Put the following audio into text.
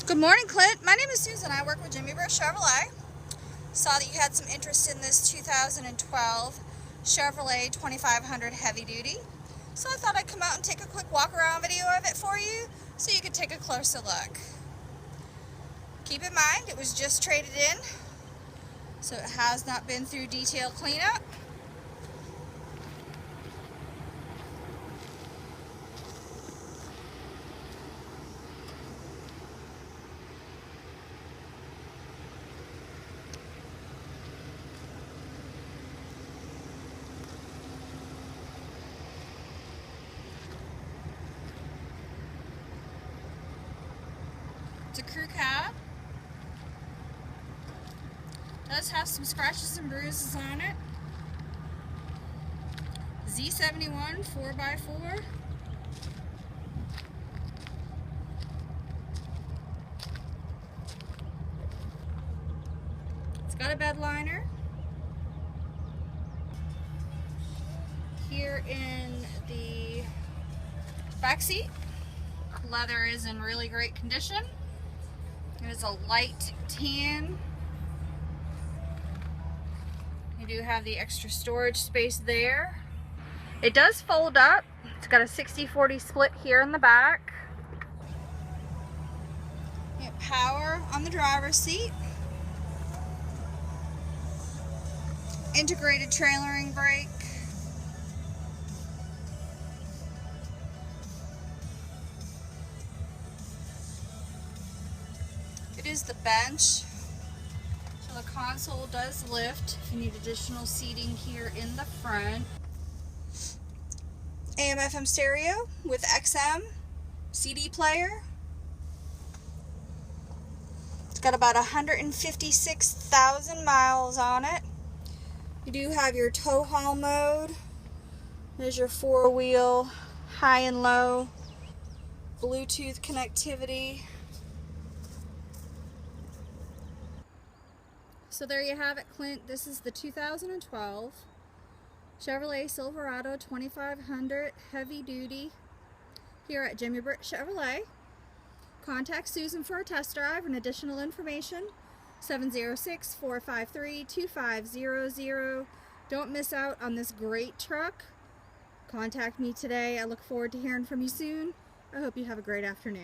Good morning, Clint. My name is Susan. I work with Jimmy Britt Chevrolet. Saw that you had some interest in this 2012 Chevrolet 2500 Heavy Duty. So I thought I'd come out and take a quick walk around video of it for you so you could take a closer look. Keep in mind, it was just traded in, so it has not been through detailed cleanup. It's a crew cab. Does have some scratches and bruises on it. Z71 4x4. It's got a bed liner. Here in the back seat, leather is in really great condition. It is a light tan. You do have the extra storage space there. It does fold up. It's got a 60-40 split here in the back. You have power on the driver's seat. Integrated trailering brake. It is the bench, so the console does lift if you need additional seating here in the front. AM/FM stereo with XM, CD player. It's got about 156,000 miles on it. You do have your tow haul mode. There's your four-wheel, high and low, Bluetooth connectivity. So there you have it, Clint. This is the 2012 Chevrolet Silverado 2500 Heavy Duty here at Jimmy Britt Chevrolet. Contact Susan for a test drive and additional information. 706-453-2500. Don't miss out on this great truck. Contact me today. I look forward to hearing from you soon. I hope you have a great afternoon.